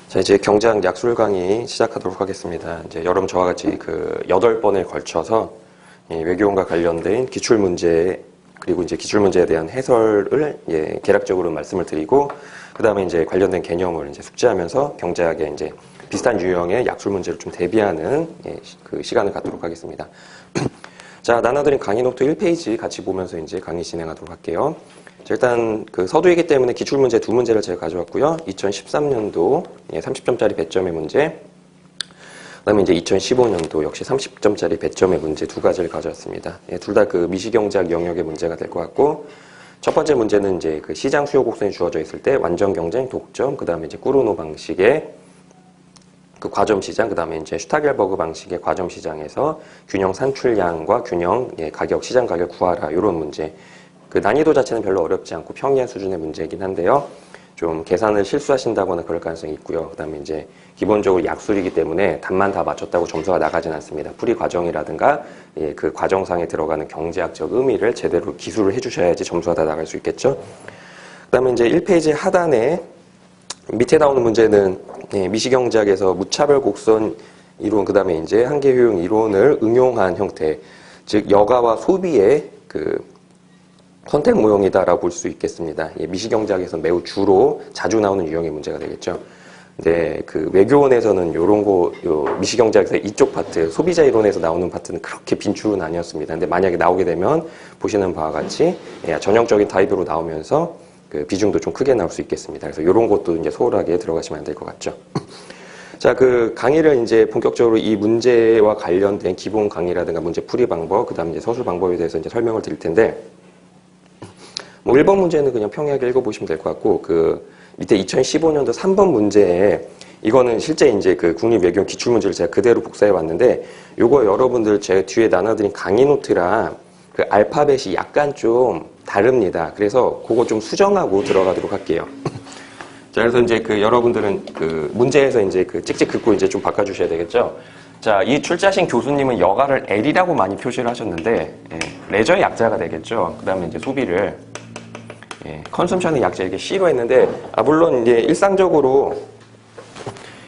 자, 이제 경제학 약술 강의 시작하도록 하겠습니다. 이제 여러분 저와 같이 그 8번에 걸쳐서 이 외교원과 관련된 기출문제, 그리고 이제 기출문제에 대한 해설을 개략적으로 말씀을 드리고, 그 다음에 이제 관련된 개념을 이제 숙지하면서 경제학의 이제 비슷한 유형의 약술 문제를 좀 대비하는 그 시간을 갖도록 하겠습니다. 자, 나눠드린 강의 노트 1페이지 같이 보면서 이제 강의 진행하도록 할게요. 자, 일단 그 서두이기 때문에 기출문제 2문제를 제가 가져왔고요. 2013년도 30점짜리 배점의 문제, 그 다음에 이제 2015년도 역시 30점짜리 배점의 문제 2가지를 가져왔습니다. 둘 다 그 미시경제학 영역의 문제가 될 것 같고, 첫 번째 문제는 이제 그 시장 수요 곡선이 주어져 있을 때 완전 경쟁, 독점, 그 다음에 이제 꾸르노 방식의 그 과점 시장, 그 다음에 이제 슈타겔버그 방식의 과점 시장에서 균형 산출량과 균형 가격, 시장 가격 구하라, 이런 문제. 그 난이도 자체는 별로 어렵지 않고 평이한 수준의 문제이긴 한데요. 좀 계산을 실수하신다거나 그럴 가능성이 있고요. 그 다음에 이제 기본적으로 약술이기 때문에 답만 다 맞췄다고 점수가 나가진 않습니다. 풀이 과정이라든가 그 과정상에 들어가는 경제학적 의미를 제대로 기술을 해주셔야지 점수가 다 나갈 수 있겠죠. 그 다음에 이제 1페이지 하단에 밑에 나오는 문제는 미시경제학에서 무차별 곡선 이론, 그 다음에 이제 한계 효용 이론을 응용한 형태, 즉 여가와 소비의 그 선택 모형이다라고 볼 수 있겠습니다. 미시경제학에서 매우 주로 자주 나오는 유형의 문제가 되겠죠. 근데 그 외교원에서는 요런 거, 미시경제학에서 이쪽 파트, 소비자 이론에서 나오는 파트는 그렇게 빈출은 아니었습니다. 근데 만약에 나오게 되면 보시는 바와 같이 전형적인 타입으로 나오면서 그 비중도 좀 크게 나올 수 있겠습니다. 그래서 요런 것도 이제 소홀하게 들어가시면 안 될 것 같죠. 자, 그 강의를 이제 본격적으로 이 문제와 관련된 기본 강의라든가 문제 풀이 방법, 그 다음에 이제 서술 방법에 대해서 이제 설명을 드릴 텐데, 뭐 1번 문제는 그냥 평이하게 읽어보시면 될 것 같고, 그 밑에 2015년도 3번 문제에 이거는 실제 이제 그 국립외교원 기출문제를 제가 그대로 복사해 왔는데, 요거 여러분들 제가 뒤에 나눠드린 강의 노트랑 그 알파벳이 약간 좀 다릅니다. 그래서 그거 좀 수정하고 들어가도록 할게요. 자, 그래서 이제 그 여러분들은 그 문제에서 이제 그 찍찍 긋고 이제 좀 바꿔주셔야 되겠죠. 자, 이 출자신 교수님은 여가를 L이라고 많이 표시를 하셨는데, 레저의 약자가 되겠죠. 그 다음에 이제 소비를, 컨섬션의 약자 이렇게 C로 했는데, 물론 이제 일상적으로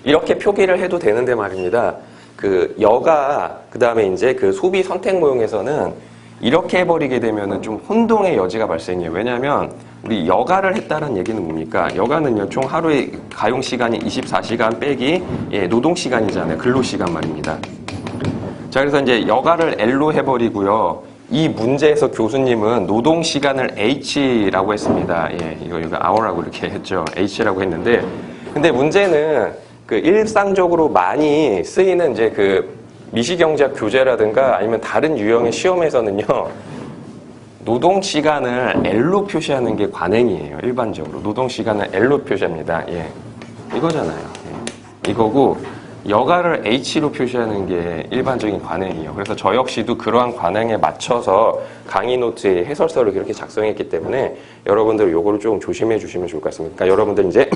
이렇게 표기를 해도 되는데 말입니다. 그 여가, 그 다음에 이제 그 소비 선택 모형에서는 이렇게 해버리게 되면은 좀 혼동의 여지가 발생해요. 왜냐하면 우리 여가를 했다는 얘기는 뭡니까? 여가는요, 총 하루에 가용 시간이 24시간 빼기 노동 시간이잖아요. 근로 시간 말입니다. 자, 그래서 이제 여가를 L로 해버리고요. 이 문제에서 교수님은 노동 시간을 H라고 했습니다. 이거 hour라고 이렇게 했죠. H라고 했는데, 근데 문제는 그 일상적으로 많이 쓰이는 이제 그 미시경제학 교재라든가 아니면 다른 유형의 시험에서는요, 노동시간을 L로 표시하는 게 관행이에요. 일반적으로. 노동시간을 L로 표시합니다. 이거잖아요. 이거고, 여가를 H로 표시하는 게 일반적인 관행이에요. 그래서 저 역시도 그러한 관행에 맞춰서 강의 노트에 해설서를 그렇게 작성했기 때문에 여러분들 요거를 좀 조심해 주시면 좋을 것 같습니다. 그러니까 여러분들 이제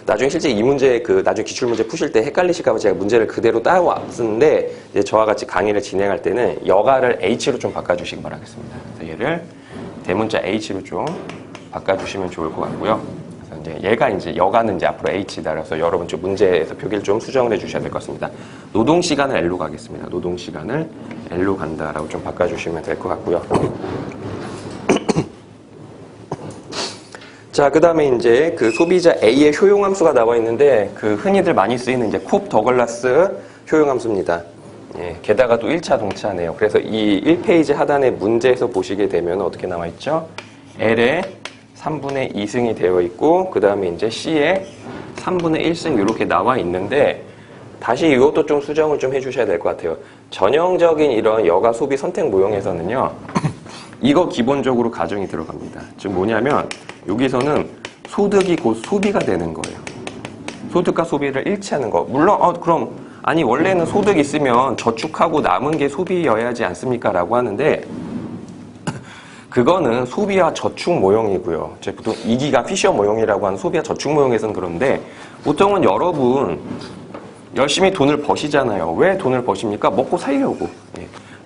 나중에 실제 이 문제, 나중에 기출문제 푸실 때 헷갈리실까봐 제가 문제를 그대로 따왔는데, 이제 저와 같이 강의를 진행할 때는 여가를 H로 좀 바꿔주시기 바라겠습니다. 그래서 얘를 대문자 H로 좀 바꿔주시면 좋을 것 같고요. 그래서 이제 얘가 이제 여가는 이제 앞으로 H다. 그래서 여러분 좀 문제에서 표기를 좀 수정을 해주셔야 될 것 같습니다. 노동시간을 L로 가겠습니다. 노동시간을 L로 간다라고 좀 바꿔주시면 될 것 같고요. 자, 그 다음에 이제 그 소비자 A의 효용함수가 나와 있는데, 그 흔히들 많이 쓰이는 이제 콥 더글라스 효용함수입니다. 게다가 또 1차 동차네요. 그래서 이 1페이지 하단의 문제에서 보시게 되면 어떻게 나와 있죠? L에 3분의 2승이 되어 있고, 그 다음에 이제 C에 3분의 1승 이렇게 나와 있는데, 다시 이것도 좀 수정을 좀 해주셔야 될 것 같아요. 전형적인 이런 여가 소비 선택 모형에서는요, 이거 기본적으로 가정이 들어갑니다. 즉 뭐냐면 여기서는 소득이 곧 소비가 되는 거예요. 소득과 소비를 일치하는 거. 물론 그럼 아니 원래는 소득 있으면 저축하고 남은 게 소비여야지 않습니까? 라고 하는데, 그거는 소비와 저축 모형이고요. 보통 이기가 피셔 모형이라고 하는 소비와 저축 모형에서는 그런데, 보통은 여러분 열심히 돈을 버시잖아요. 왜 돈을 버십니까? 먹고 살려고.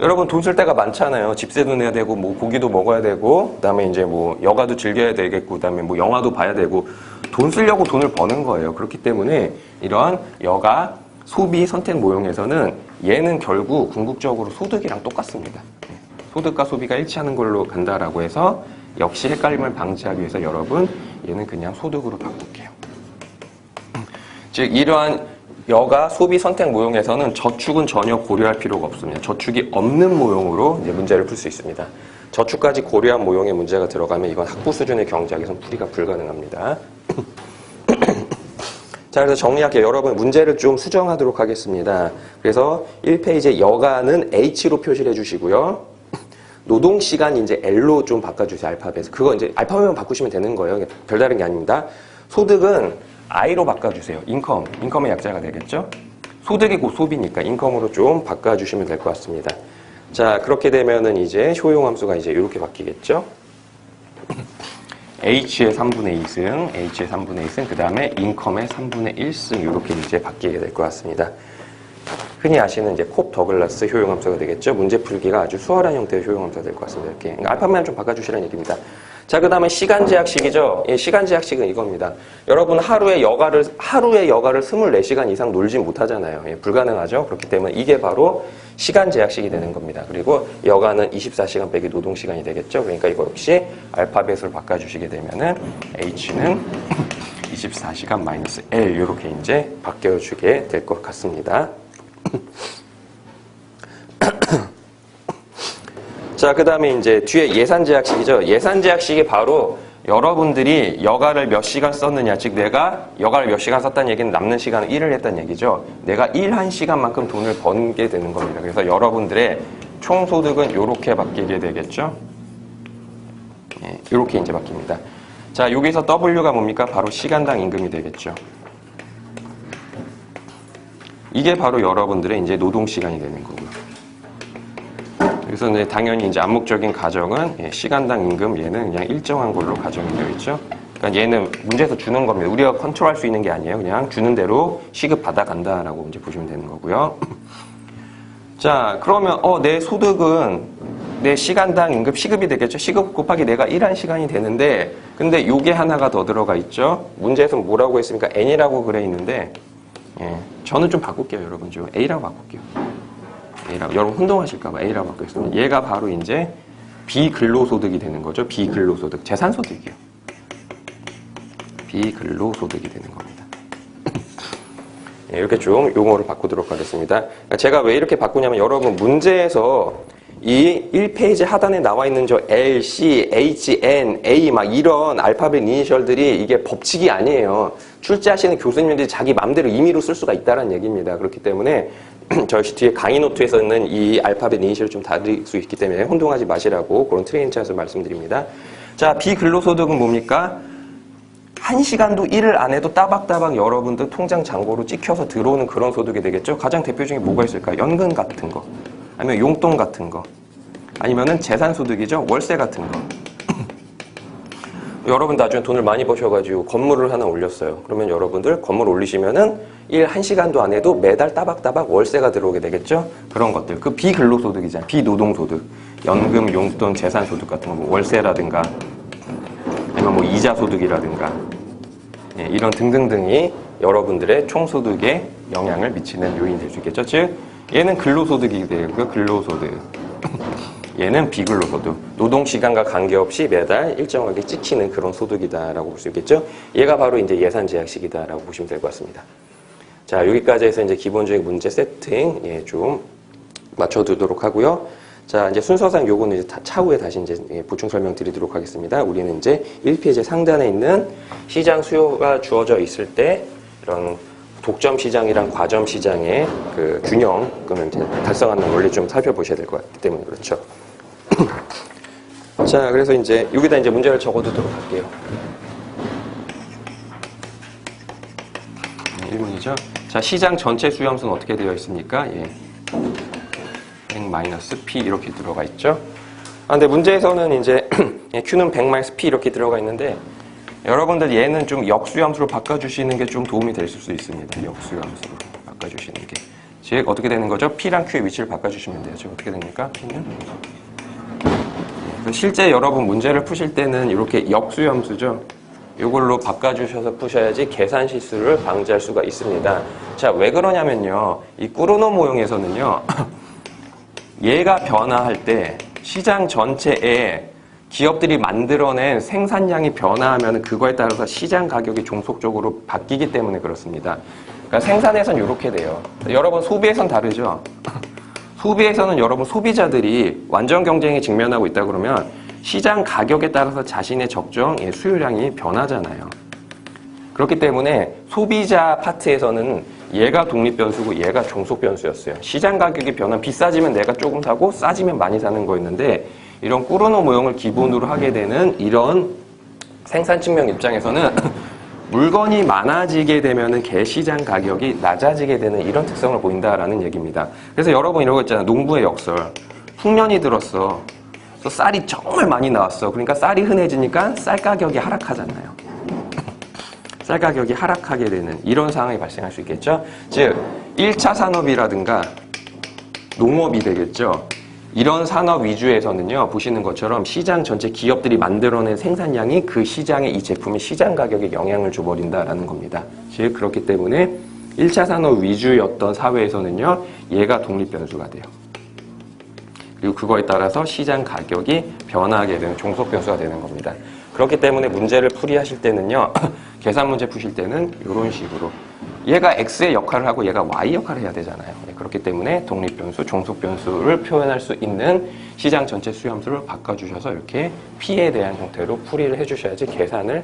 여러분 돈 쓸 데가 많잖아요. 집세도 내야 되고, 뭐 고기도 먹어야 되고, 그다음에 이제 뭐 여가도 즐겨야 되겠고, 그다음에 뭐 영화도 봐야 되고, 돈 쓰려고 돈을 버는 거예요. 그렇기 때문에 이런 여가 소비 선택 모형에서는 얘는 결국 궁극적으로 소득이랑 똑같습니다. 소득과 소비가 일치하는 걸로 간다라고 해서 역시 헷갈림을 방지하기 위해서 여러분 얘는 그냥 소득으로 바꿀게요. 즉 이러한 여가 소비 선택 모형에서는 저축은 전혀 고려할 필요가 없습니다. 저축이 없는 모형으로 이제 문제를 풀 수 있습니다. 저축까지 고려한 모형에 문제가 들어가면 이건 학부 수준의 경제학에서는 풀이가 불가능합니다. 자, 그래서 정리할게요. 여러분 문제를 좀 수정하도록 하겠습니다. 그래서 1페이지에 여가는 H로 표시를 해주시고요. 노동시간 이제 L로 좀 바꿔주세요. 알파벳. 그거 이제 알파벳만 바꾸시면 되는 거예요. 별다른 게 아닙니다. 소득은 I로 바꿔주세요. 인컴의 약자가 되겠죠? 소득이 곧 소비니까 인컴으로 좀 바꿔주시면 될 것 같습니다. 자, 그렇게 되면은 이제 효용함수가 이제 이렇게 바뀌겠죠? H의 3분의 2승, H의 3분의 2승, 그 다음에 인컴의 3분의 1승 이렇게 이제 바뀌게 될 것 같습니다. 흔히 아시는 이제 콥 더글라스 효용함수가 되겠죠. 문제 풀기가 아주 수월한 형태의 효용함수가 될 것 같습니다. 이렇게 그러니까 알파벳만 좀 바꿔주시라는 얘기입니다. 자, 그 다음에 시간 제약식이죠. 예, 시간 제약식은 이겁니다. 여러분 하루에 여가를 24시간 이상 놀진 못하잖아요. 예, 불가능하죠. 그렇기 때문에 이게 바로 시간 제약식이 되는 겁니다. 그리고 여가는 24시간 빼기 노동시간이 되겠죠. 그러니까 이거 역시 알파벳으로 바꿔주시게 되면은 H는 24시간 마이너스 L 이렇게 이제 바뀌어주게 될 것 같습니다. 자, 그 다음에 이제 뒤에 예산제약식이죠. 예산제약식이 바로 여러분들이 여가를 몇 시간 썼느냐, 즉 내가 여가를 몇 시간 썼다는 얘기는 남는 시간은 일을 했다는 얘기죠. 내가 일한 시간만큼 돈을 버게 되는 겁니다. 그래서 여러분들의 총소득은 이렇게 바뀌게 되겠죠. 예, 이렇게 이제 바뀝니다. 자, 여기서 W가 뭡니까? 바로 시간당 임금이 되겠죠. 이게 바로 여러분들의 이제 노동시간이 되는 거고요. 그래서 이제 당연히 이제 암묵적인 가정은 시간당 임금 얘는 그냥 일정한 걸로 가정이 되어 있죠. 그러니까 얘는 문제에서 주는 겁니다. 우리가 컨트롤할 수 있는 게 아니에요. 그냥 주는 대로 시급 받아간다라고 이제 보시면 되는 거고요. 자, 그러면 내 소득은 내 시간당 임금 시급이 되겠죠. 시급 곱하기 내가 일한 시간이 되는데, 근데 요게 하나가 더 들어가 있죠. 문제에서 뭐라고 했습니까? N이라고 그래 있는데, 예, 저는 좀 바꿀게요, 여러분. 좀 A라고 바꿀게요. A라고. 여러분 혼동하실까봐 A라고 바꾸겠습니다. 얘가 바로 이제 비근로소득이 되는 거죠. 비근로소득. 재산소득이요. 비근로소득이 되는 겁니다. 예, 이렇게 좀 용어를 바꾸도록 하겠습니다. 제가 왜 이렇게 바꾸냐면 여러분 문제에서 이 1페이지 하단에 나와 있는 저 L, C, H, N, A 막 이런 알파벳 이니셜들이 이게 법칙이 아니에요. 출제하시는 교수님들이 자기 맘대로 임의로 쓸 수가 있다는 얘기입니다. 그렇기 때문에 저희 뒤에 강의 노트에서는 이 알파벳 이니셜을 좀 다를 수 있기 때문에 혼동하지 마시라고 그런 트레이닝 차에서 말씀드립니다. 자, 비근로소득은 뭡니까? 1시간도 일을 안 해도 따박따박 여러분들 통장 잔고로 찍혀서 들어오는 그런 소득이 되겠죠. 가장 대표 중에 뭐가 있을까요? 연금 같은 거, 아니면 용돈 같은 거, 아니면은 재산소득이죠. 월세 같은 거. 여러분 나중에 돈을 많이 버셔가지고 건물을 하나 올렸어요. 그러면 여러분들 건물 올리시면은 일 1시간도 안 해도 매달 따박따박 월세가 들어오게 되겠죠? 그런 것들. 그 비근로소득이잖아요. 비노동소득. 연금, 용돈, 재산소득 같은 거, 뭐 월세라든가, 아니면 뭐 이자소득이라든가, 예, 이런 등등등이 여러분들의 총소득에 영향을 미치는 요인이 될 수 있겠죠? 즉, 얘는 근로소득이 되고요. 근로소득. 얘는 비근로소득. 노동시간과 관계없이 매달 일정하게 찍히는 그런 소득이다라고 볼 수 있겠죠? 얘가 바로 이제 예산제약식이다라고 보시면 될 것 같습니다. 자, 여기까지 해서 이제 기본적인 문제 세팅, 예, 좀 맞춰두도록 하고요. 자, 이제 순서상 요거는 이제 차후에 다시 이제 보충 설명 드리도록 하겠습니다. 우리는 이제 1페이지 상단에 있는 시장 수요가 주어져 있을 때 이런 독점 시장이랑 과점 시장의 그 균형을 이제 달성하는 원리 좀 살펴보셔야 될 것 같기 때문에 그렇죠. 자, 그래서 이제 여기다 이제 문제를 적어두도록 할게요. 1문이죠. 자, 시장 전체 수요함수는 어떻게 되어 있습니까? 예. 100-P 이렇게 들어가 있죠. 근데 문제에서는 이제 Q는 100-P 이렇게 들어가 있는데 여러분들 얘는 좀 역수함수로 바꿔주시는 게 좀 도움이 될 수 있습니다. 역수함수로 바꿔주시는 게. 즉 어떻게 되는 거죠? P랑 Q의 위치를 바꿔주시면 돼요. 즉 어떻게 됩니까? P는 실제 여러분 문제를 푸실 때는 이렇게 역수함수죠. 이걸로 바꿔주셔서 푸셔야지 계산 실수를 방지할 수가 있습니다. 자, 왜 그러냐면요. 이 꾸르노 모형에서는요. 얘가 변화할 때 시장 전체에 기업들이 만들어낸 생산량이 변화하면 그거에 따라서 시장 가격이 종속적으로 바뀌기 때문에 그렇습니다. 그러니까 생산에선 이렇게 돼요. 여러분 소비에선 다르죠. 소비에서는 여러분 소비자들이 완전 경쟁에 직면하고 있다 그러면 시장 가격에 따라서 자신의 적정 수요량이 변하잖아요. 그렇기 때문에 소비자 파트에서는 얘가 독립변수고 얘가 종속변수였어요. 시장 가격이 변하면 비싸지면 내가 조금 사고 싸지면 많이 사는 거였는데 이런 꾸르노 모형을 기본으로 하게 되는 이런 생산 측면 입장에서는 물건이 많아지게 되면은 개시장 가격이 낮아지게 되는 이런 특성을 보인다라는 얘기입니다. 그래서 여러분 이런 거 있잖아요. 농부의 역설. 풍년이 들었어. 그래서 쌀이 정말 많이 나왔어. 그러니까 쌀이 흔해지니까 쌀 가격이 하락하잖아요. 쌀 가격이 하락하게 되는 이런 상황이 발생할 수 있겠죠. 즉 1차 산업이라든가 농업이 되겠죠. 이런 산업 위주에서는요. 보시는 것처럼 시장 전체 기업들이 만들어낸 생산량이 그 시장에 이 제품의 시장 가격에 영향을 줘버린다라는 겁니다. 즉 그렇기 때문에 1차 산업 위주였던 사회에서는요. 얘가 독립변수가 돼요. 그리고 그거에 따라서 시장 가격이 변화하게 되는 종속변수가 되는 겁니다. 그렇기 때문에 문제를 풀이하실 때는요. 계산 문제 푸실 때는 이런 식으로 얘가 X의 역할을 하고 얘가 Y 역할을 해야 되잖아요. 그렇기 때문에 독립변수, 종속변수를 표현할 수 있는 시장 전체 수요함수를 바꿔주셔서 이렇게 P에 대한 형태로 풀이를 해주셔야지 계산을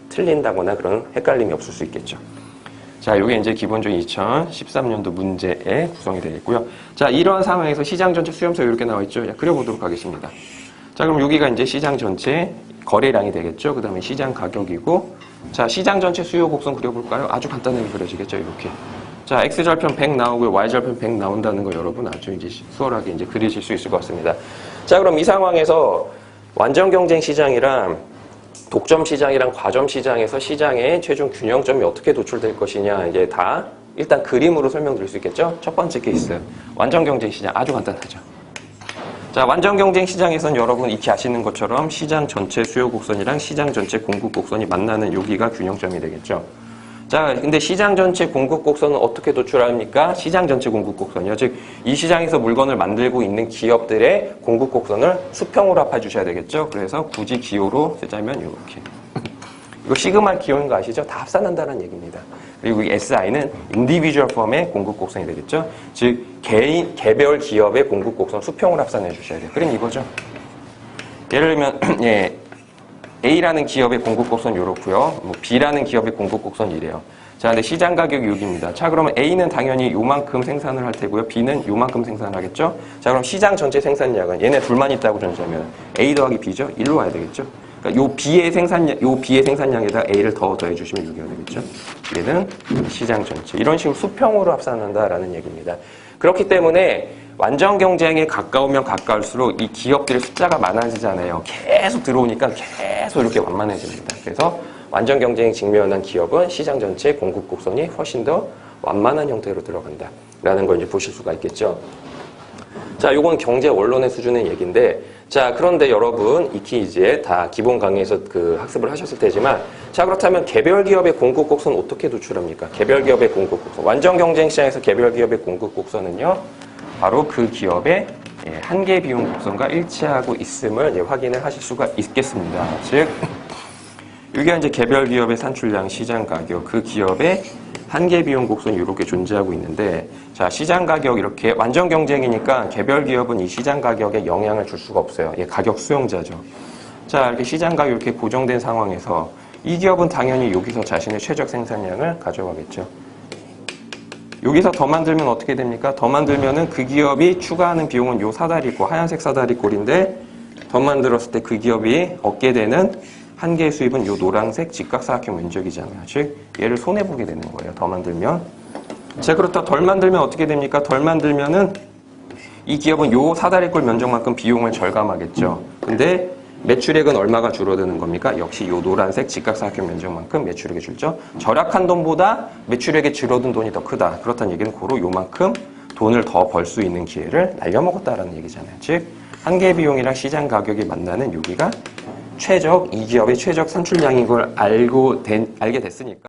틀린다거나 그런 헷갈림이 없을 수 있겠죠. 자, 이게 이제 기본적인 2013년도 문제에 구성이 되겠고요. 자, 이런 상황에서 시장 전체 수요함수가 이렇게 나와 있죠. 그려보도록 하겠습니다. 자, 그럼 여기가 이제 시장 전체 거래량이 되겠죠. 그 다음에 시장 가격이고, 자, 시장 전체 수요 곡선 그려볼까요? 아주 간단하게 그려지겠죠. 이렇게. 자, X절편 100 나오고요. Y절편 100 나온다는 거 여러분 아주 이제 수월하게 이제 그리실 수 있을 것 같습니다. 자, 그럼 이 상황에서 완전 경쟁 시장이랑 독점 시장이랑 과점 시장에서 시장의 최종 균형점이 어떻게 도출될 것이냐, 이게 다 일단 그림으로 설명드릴 수 있겠죠? 첫 번째 케이스. 완전 경쟁 시장 아주 간단하죠. 자, 완전 경쟁 시장에서는 여러분 익히 아시는 것처럼 시장 전체 수요 곡선이랑 시장 전체 공급 곡선이 만나는 여기가 균형점이 되겠죠. 자, 근데 시장 전체 공급 곡선은 어떻게 도출합니까? 시장 전체 공급 곡선이요. 즉, 이 시장에서 물건을 만들고 있는 기업들의 공급 곡선을 수평으로 합해 주셔야 되겠죠. 그래서 굳이 기호로 쓰자면 이렇게. 이거 시그마 기호인 거 아시죠? 다 합산한다는 얘기입니다. 그리고 이 SI는 individual firm의 공급 곡선이 되겠죠. 즉, 개별 기업의 공급 곡선 수평으로 합산해 주셔야 돼요. 그럼 이거죠. 예를 들면, A라는 기업의 공급 곡선 이렇고요. B라는 기업의 공급 곡선 이래요. 자, 근데 시장 가격이 6입니다. 자, 그러면 A는 당연히 요만큼 생산을 할 테고요. B는 요만큼 생산을 하겠죠. 자, 그럼 시장 전체 생산량은 얘네 둘만 있다고 전제하면 A 더하기 B죠. 1로 와야 되겠죠. 그러니까 요 B의 생산량에다 A를 더 더해주시면 6이 되겠죠. 얘는 시장 전체. 이런 식으로 수평으로 합산한다라는 얘기입니다. 그렇기 때문에 완전 경쟁에 가까우면 가까울수록 이 기업들의 숫자가 많아지잖아요. 계속 들어오니까 계속 이렇게 완만해집니다. 그래서 완전 경쟁에 직면한 기업은 시장 전체 공급 곡선이 훨씬 더 완만한 형태로 들어간다라는 걸 이제 보실 수가 있겠죠. 자, 요건 경제 원론의 수준의 얘기인데, 자, 그런데 여러분 익히 이제 다 기본 강의에서 그 학습을 하셨을 테지만, 자, 그렇다면 개별 기업의 공급 곡선 어떻게 도출합니까? 개별 기업의 공급 곡선. 완전 경쟁 시장에서 개별 기업의 공급 곡선은요, 바로 그 기업의 한계 비용 곡선과 일치하고 있음을 확인을 하실 수가 있겠습니다. 즉, 이게 이제 개별 기업의 산출량, 시장 가격, 그 기업의 한계 비용 곡선이 이렇게 존재하고 있는데, 자, 시장 가격 이렇게 완전 경쟁이니까 개별 기업은 이 시장 가격에 영향을 줄 수가 없어요. 얘 가격 수용자죠. 자, 이렇게 시장 가격 이렇게 고정된 상황에서 이 기업은 당연히 여기서 자신의 최적 생산량을 가져가겠죠. 여기서 더 만들면 어떻게 됩니까? 더 만들면은 그 기업이 추가하는 비용은 요 사다리꼴, 하얀색 사다리꼴인데, 더 만들었을 때 그 기업이 얻게 되는 한계의 수입은 요 노란색 직각사각형 면적이잖아요. 즉, 얘를 손해보게 되는 거예요. 더 만들면. 자, 그렇다 덜 만들면 어떻게 됩니까? 덜 만들면은 이 기업은 요 사다리꼴 면적만큼 비용을 절감하겠죠. 근데 매출액은 얼마가 줄어드는 겁니까? 역시 요 노란색 직각삼각형 면적만큼 매출액이 줄죠. 절약한 돈보다 매출액이 줄어든 돈이 더 크다. 그렇다는 얘기는 고로 요만큼 돈을 더 벌 수 있는 기회를 날려먹었다라는 얘기잖아요. 즉 한계 비용이랑 시장 가격이 만나는 여기가 이 기업의 최적 산출량인 걸 알게 됐으니까